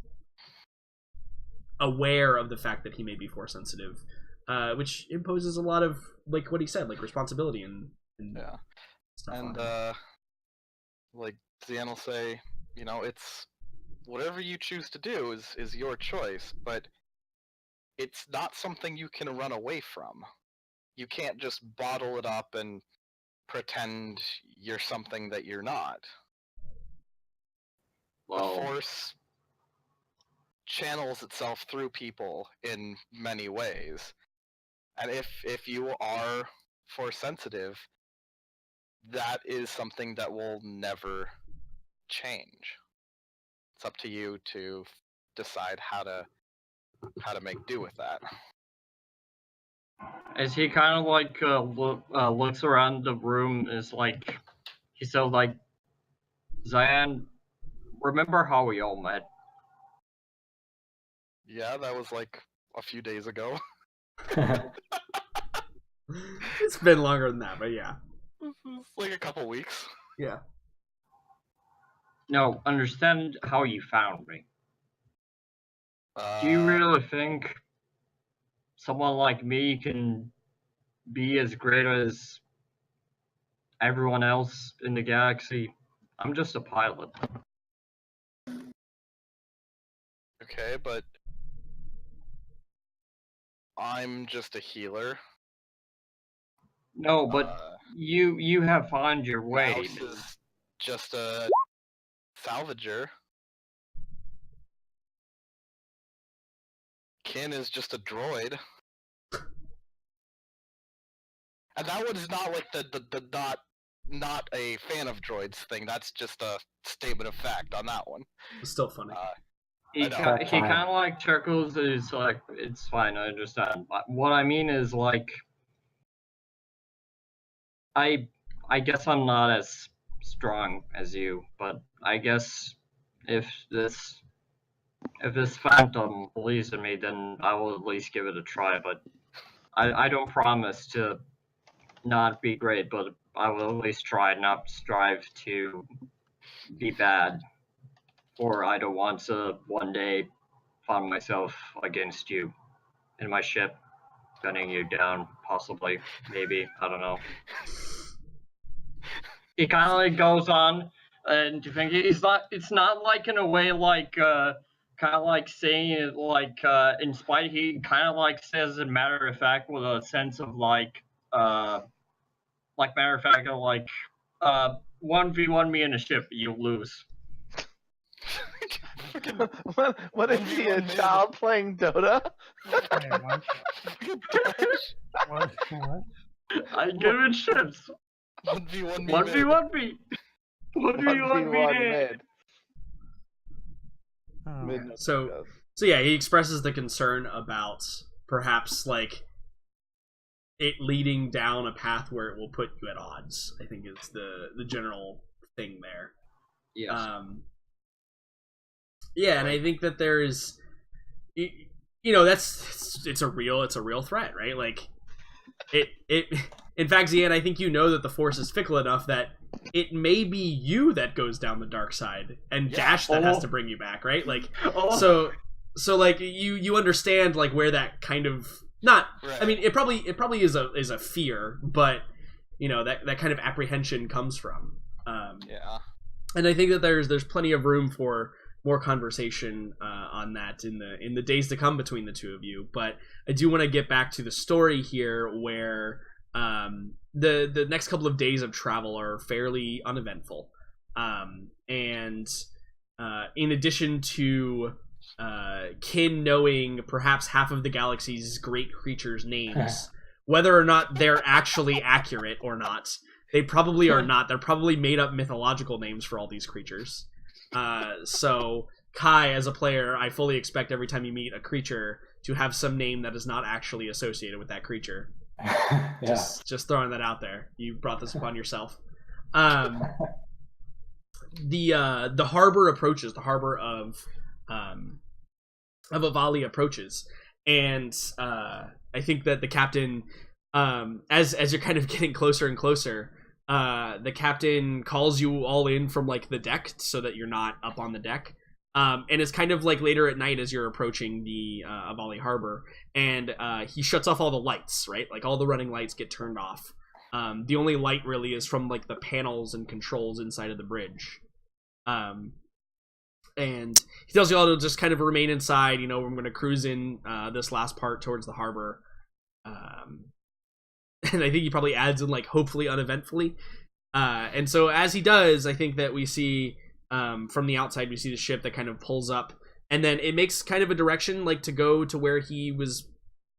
aware of the fact that he may be Force sensitive, which imposes a lot of, like what he said, like responsibility and stuff. And like Zian will say, it's whatever you choose to do is your choice, but it's not something you can run away from. You can't just bottle it up and pretend you're something that you're not. Well, the Force channels itself through people in many ways. And if you are Force sensitive, that is something that will never change. It's up to you to decide how to make do with that. As he kind of like looks around the room, is like he said, like, Zian, remember how we all met? Yeah, that was like a few days ago. It's been longer than that, but yeah. It's like a couple weeks. Yeah. No, understand how you found me. Do you really think someone like me can be as great as everyone else in the galaxy? I'm just a pilot. Okay, but I'm just a healer. No, but you have found your way. Mouse is just a salvager. Kin is just a droid. And that one is not like the not a fan of droids thing. That's just a statement of fact on that one. It's still funny. He kind of like chuckles. Is like, it's fine. I understand. What I mean is, like, I guess I'm not as strong as you, but I guess if this phantom believes in me, then I will at least give it a try. But I don't promise to not be great, but I will at least try, not strive to be bad. Or I don't want to one day find myself against you in my ship, gunning you down, possibly, maybe, I don't know. He kind of like goes on, and to think it's not like in a way like kind of like saying it like in spite. He kind of like says, a matter of fact, with a sense of like matter of fact, like 1v1 me in a ship, you lose. What is he, a child playing Dota? What? I give it ships. 1v1 me. 1v1 me. 1v1 me. Mid. So yeah, he expresses the concern about perhaps like it leading down a path where it will put you at odds. I think is the general thing there. Yes. Yeah, and I think that there is, it's a real threat, right? Like, in fact, Zian, I think you know that the Force is fickle enough that it may be you that goes down the dark side, and Dash that has to bring you back, right? Like, so like you understand like where that kind of not. Right. I mean, it probably is a fear, but you know that kind of apprehension comes from. Yeah. And I think that there's plenty of room for more conversation on that in the days to come between the two of you. But I do want to get back to the story here, where the next couple of days of travel are fairly uneventful, and in addition to Kin knowing perhaps half of the galaxy's great creatures' names, whether or not they're actually accurate or not. They probably are not. They're probably made up mythological names for all these creatures. So Kai, as a player, I fully expect every time you meet a creature to have some name that is not actually associated with that creature. Yeah. Just throwing that out there. You brought this upon yourself. The harbor approaches. The harbor of Avali approaches, and I think that the captain, as you're kind of getting closer and closer, the captain calls you all in from like the deck so that you're not up on the deck. And it's kind of like later at night as you're approaching the Avali Harbor, and he shuts off all the lights, right? Like all the running lights get turned off. The only light really is from like the panels and controls inside of the bridge. And he tells you all to just kind of remain inside. You know, we're going to cruise in this last part towards the harbor. And I think he probably adds in like hopefully uneventfully. And so as he does, I think that we see from the outside, we see the ship that kind of pulls up, and then it makes kind of a direction like to go to where he was,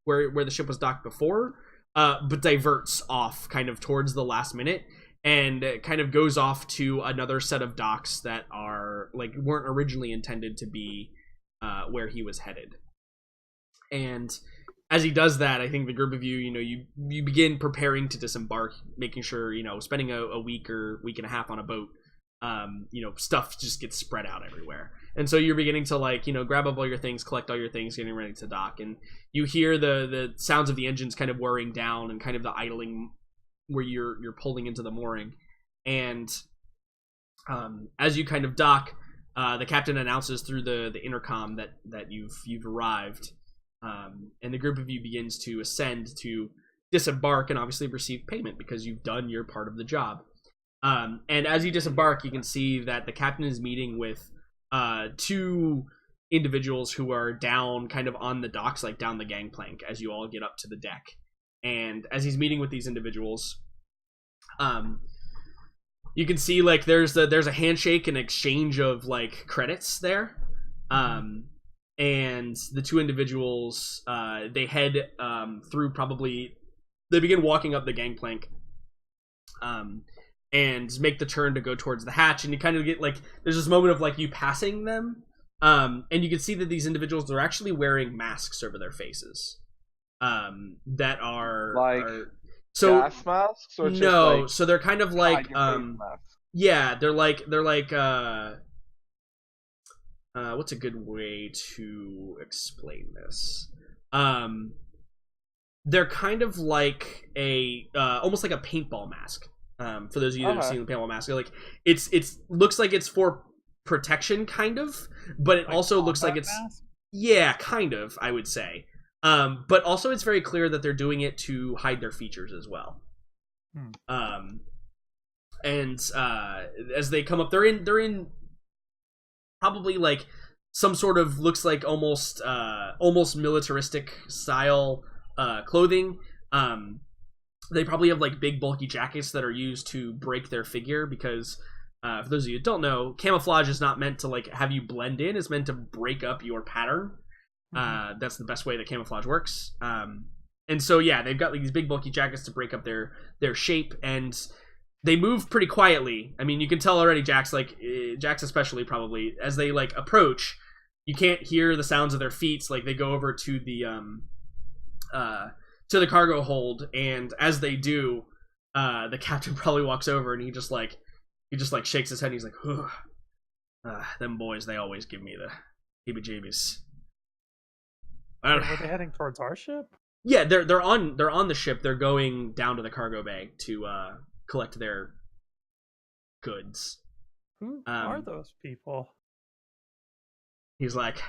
where the ship was docked before, but diverts off kind of towards the last minute, and kind of goes off to another set of docks that are like weren't originally intended to be where he was headed. And as he does that, I think the group of you, you know, you begin preparing to disembark, making sure, you know, spending a week or week and a half on a boat, you know, stuff just gets spread out everywhere. And so you're beginning to like, you know, grab up all your things, collect all your things, getting ready to dock. And you hear the sounds of the engines kind of whirring down and kind of the idling where you're pulling into the mooring. And as you kind of dock, the captain announces through the intercom that you've arrived. And the group of you begins to ascend to disembark and obviously receive payment because you've done your part of the job. And as you disembark, you can see that the captain is meeting with two individuals who are down kind of on the docks, like down the gangplank as you all get up to the deck. And as he's meeting with these individuals, you can see like there's a handshake and exchange of like credits there. And the two individuals, they head through they begin walking up the gangplank and make the turn to go towards the hatch, and you kind of get like, there's this moment of like you passing them, and you can see that these individuals are actually wearing masks over their faces that are like so gas masks, or just no, like, so they're kind of like hide your face masks? yeah, they're like what's a good way to explain this? They're kind of like a almost like a paintball mask. For those of you that have seen the paintball mask, like it's looks like it's for protection, kind of, but it like also looks like it's mask? Yeah, kind of, I would say. But also it's very clear that they're doing it to hide their features as well. And as they come up, they're in probably like some sort of looks like almost militaristic style clothing. They probably have like big bulky jackets that are used to break their figure, because for those of you who don't know, camouflage is not meant to like have you blend in, it's meant to break up your pattern. That's the best way that camouflage works. And so yeah, they've got like these big bulky jackets to break up their shape, and they move pretty quietly. I mean, you can tell already, Jax especially probably, as they like approach, you can't hear the sounds of their feet. Like they go over to the cargo hold, and as they do, the captain probably walks over and he just like shakes his head and he's like, them boys, they always give me the heebie-jeebies. Were they heading towards our ship? Yeah, they're on the ship. They're going down to the cargo bay to collect their goods. Who are those people? He's like,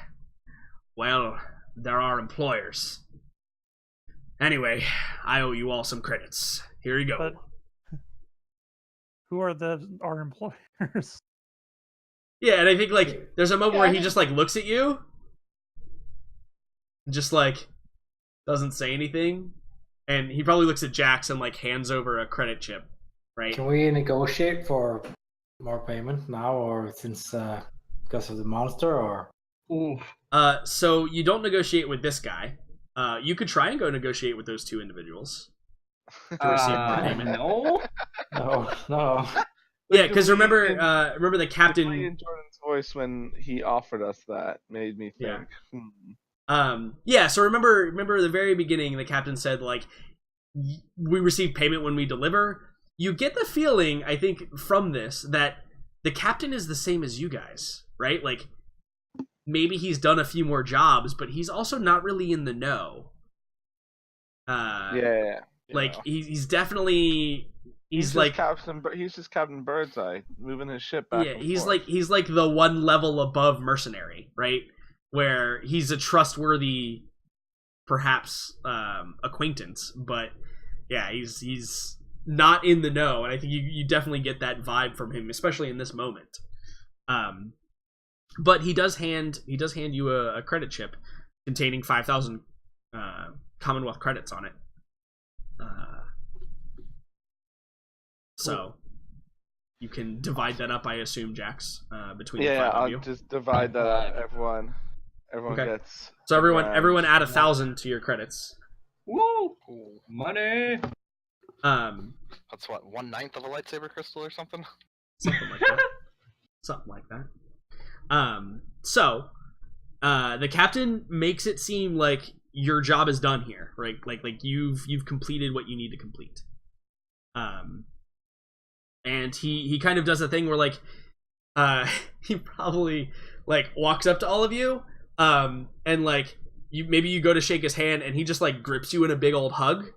well, they're our employers. Anyway, I owe you all some credits. Here you go. But who are our employers? Yeah, and I think like there's a moment where he just like looks at you, just like doesn't say anything, and he probably looks at Jax and like hands over a credit chip, right? Can we negotiate for more payment now, or since because of the monster, or? Oof. So you don't negotiate with this guy. You could try and go negotiate with those two individuals to receive more payment. No. No. Yeah, because remember the The captain. play in Jordan's voice when he offered us that made me think. Yeah. So remember the very beginning, the captain said like, we receive payment when we deliver. You get the feeling, I think, from this that the captain is the same as you guys, right? Like, maybe he's done a few more jobs, but he's also not really in the know. Yeah. Like he's definitely he's like he's just Captain Birdseye moving his ship back. Yeah, and he's forth. like the one level above mercenary, right? Where he's a trustworthy, perhaps acquaintance, but yeah, he's not in the know, and I think you definitely get that vibe from him, especially in this moment. But he does hand you a credit chip containing 5,000 Commonwealth credits on it. So you can divide that up, I assume, Jax, between the five of you. I'll just divide that up. Everyone Okay. gets. So everyone add 1,000 to your credits. Woo! Money. That's what, 1/9 of a lightsaber crystal or something? Something like that. Something like that. So the captain makes it seem like your job is done here, right? Like you've completed what you need to complete. And he kind of does a thing where like he probably like walks up to all of you, and like you go to shake his hand and he just like grips you in a big old hug.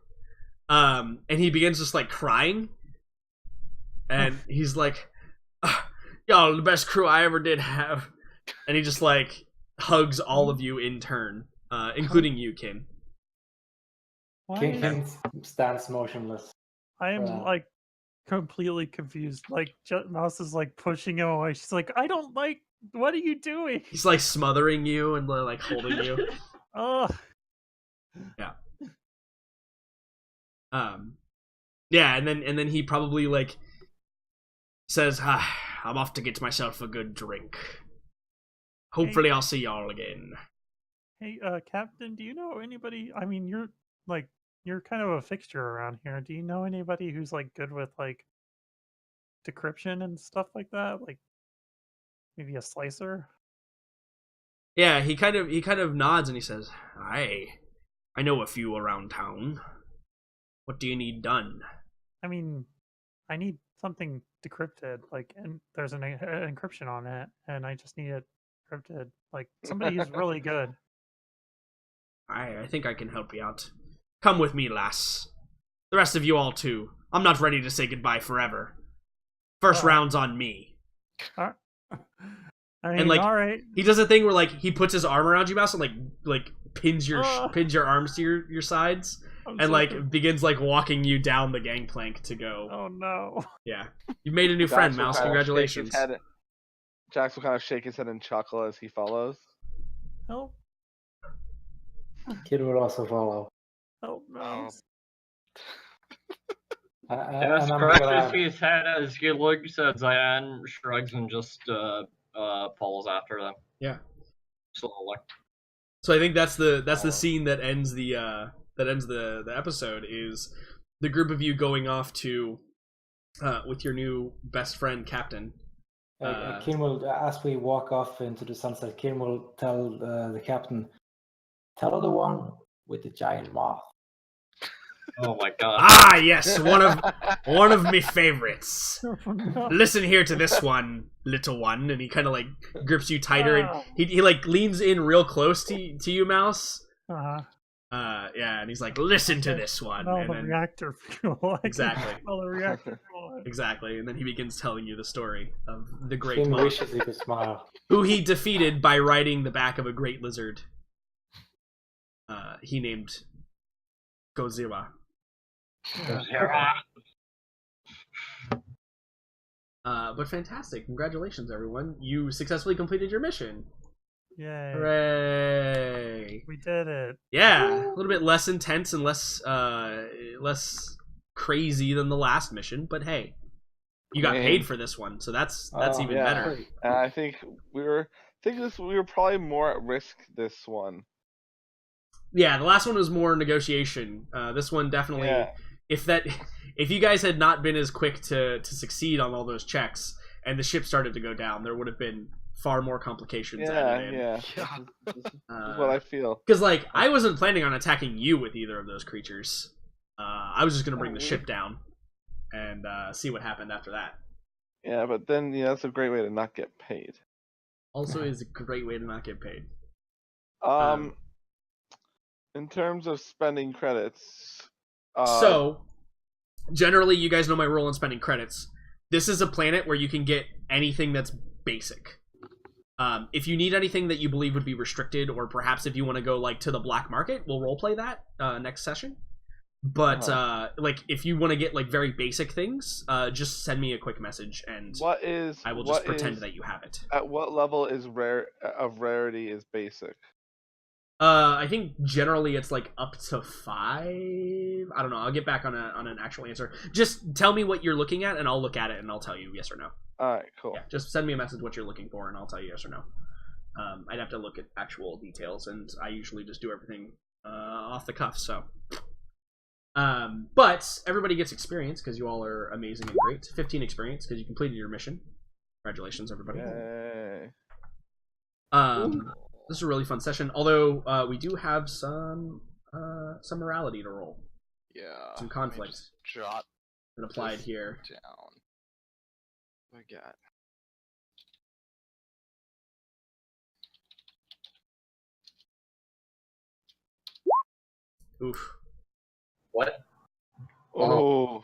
And he begins just like crying. And he's like, y'all the best crew I ever did have. And he just like hugs all of you in turn, including you, Kin. King stands motionless. I am like completely confused. Like Mouse is like pushing him away. She's like, I don't like. What are you doing? He's like smothering you and like holding you. Oh. Yeah. Yeah, and then he probably like says, I'm off to get myself a good drink. Hopefully I'll see y'all again. Hey, Captain, do you know anybody? I mean, you're kind of a fixture around here. Do you know anybody who's like good with like decryption and stuff like that? Like maybe a slicer? Yeah, he kind of nods and he says, I know a few around town. What do you need done? I mean, I need something decrypted, like, and there's an encryption on it, and I just need it decrypted. Like somebody who's really good. I think I can help you out. Come with me, lass. The rest of you all too. I'm not ready to say goodbye forever. First round's on me. I mean, And like, all right. he does a thing where like he puts his arm around you, Mouse, and like pins your arms to your sides, and like begins like walking you down the gangplank to go. Oh no! Yeah, you made a new friend, Mouse. Congratulations. Jax will kind of shake his head and chuckle as he follows. Help! Kid will also follow. Help, Mouse! Dennis scratches his head as he looks at Zion, shrugs, and just follows after them. Yeah. Slowly. So I think that's the scene that ends the episode, is the group of you going off to with your new best friend, Captain. Kim will, as we walk off into the sunset, Kim will tell the captain, "Tell her the one with the giant moth." Oh my god. Ah, yes, one of me favorites. Oh, no. Listen here to this one, little one, and he kind of like grips you tighter, and he like leans in real close to you, Mouse, Uh-huh. Yeah, and he's like, listen to this one. Smell And the then, reactor fuel. Exactly. Smell the reactor fuel. exactly. And then he begins telling you the story of the great Finn monk, wishes he could smile. who he defeated by riding the back of a great lizard. He named Godzilla. But fantastic. Congratulations, everyone. You successfully completed your mission. Yay. Hooray. We did it. Yeah, a little bit less intense and less crazy than the last mission, but hey, you got Man. paid for this one, so that's Oh, even yeah. better. And I think we were probably more at risk this one. Yeah, the last one was more negotiation. This one definitely, Yeah. if you guys had not been as quick to succeed on all those checks and the ship started to go down, there would have been far more complications added in. Yeah. Yeah. This is what I feel. Because like I wasn't planning on attacking you with either of those creatures. I was just gonna bring the ship down and see what happened after that. Yeah, but then that's a great way to not get paid. Also, is a great way to not get paid. In terms of spending credits. So, generally, you guys know my rule on spending credits. This is a planet where you can get anything that's basic. If you need anything that you believe would be restricted, or perhaps if you want to go like to the black market, we'll roleplay that next session. But like if you want to get like very basic things, just send me a quick message and I will just pretend that you have it. At what level is rarity is basic? I think generally it's like up to 5. I don't know. I'll get back on an actual answer. Just tell me what you're looking at, and I'll look at it and I'll tell you yes or no. All right, cool. Yeah, just send me a message what you're looking for, and I'll tell you yes or no. I'd have to look at actual details, and I usually just do everything off the cuff. So, but everybody gets experience because you all are amazing and great. 15 experience because you completed your mission. Congratulations, everybody. Yay. This is a really fun session. Although we do have some morality to roll. Yeah. Some conflict Jot that applied this here. down. What I got? Oof. What? Oh.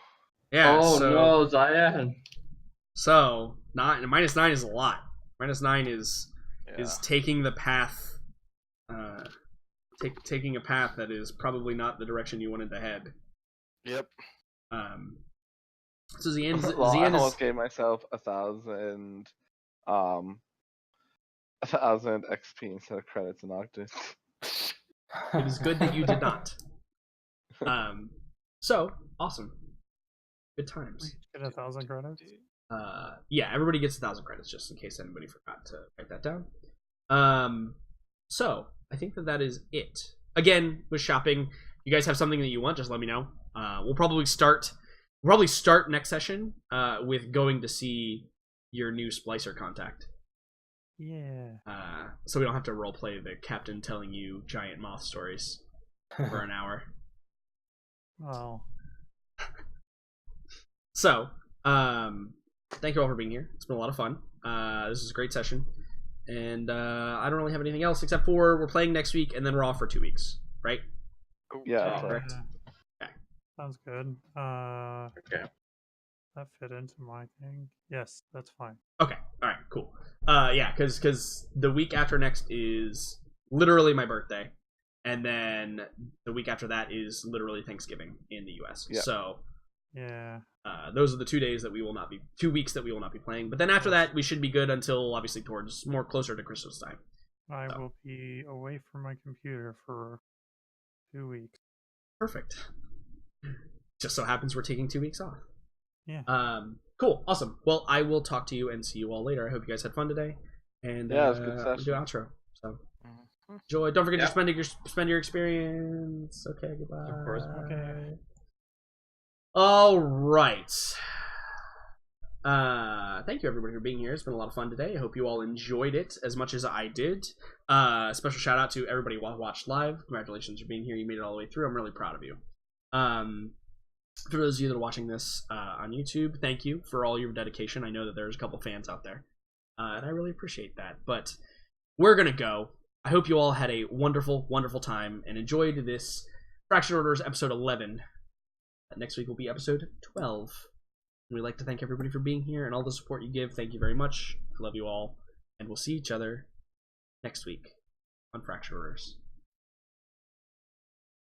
Yeah. Oh so, no, Zion. So -9 is a lot. -9 is Yeah. taking the path, taking a path that is probably not the direction you wanted to head. Yep. So Zian I is almost gave myself 1,000 XP instead of credits in Octus. It is good that you did not. So awesome. Good times. Get 1,000 credits. Yeah, everybody gets 1,000 credits just in case anybody forgot to write that down. So I think that is it. Again, with shopping, you guys have something that you want, just let me know. We'll probably start next session with going to see your new splicer contact. Yeah. So we don't have to roleplay the captain telling you giant moth stories for an hour. Well. So, thank you all for being here. It's been a lot of fun. This is a great session. And I don't really have anything else except for we're playing next week and then we're off for 2 weeks, right? Yeah, correct. Okay. Sounds good. Okay. That fit into my thing. Yes, that's fine. Okay. All right. Cool. Yeah, because the week after next is literally my birthday, and then the week after that is literally Thanksgiving in the U.S. Yeah. So Yeah. those are the 2 days that we will not be 2 weeks that we will not be playing. But then after that, we should be good until obviously towards more closer to Christmas time. I will be away from my computer for 2 weeks. Perfect. Just so happens we're taking 2 weeks off. Yeah. Cool. Awesome. Well, I will talk to you and see you all later. I hope you guys had fun today. And Yeah, it was a good we'll session. do outro. So Mhm. enjoy. Don't forget Yeah. to spend your experience. Okay. Goodbye. Of course. Okay. All right. Thank you everybody for being here. It's been a lot of fun today. I hope you all enjoyed it as much as I did. Special shout out to everybody who watched live. Congratulations for being here. You made it all the way through. I'm really proud of you. For those of you that are watching this on YouTube, thank you for all your dedication. I know that there's a couple fans out there, and I really appreciate that. But we're gonna go. I hope you all had a wonderful, wonderful time and enjoyed this Fraction Orders episode 11. Next week will be episode 12. We'd like to thank everybody for being here and all the support you give. Thank you very much. I love you all. And we'll see each other next week on Fraction Orders.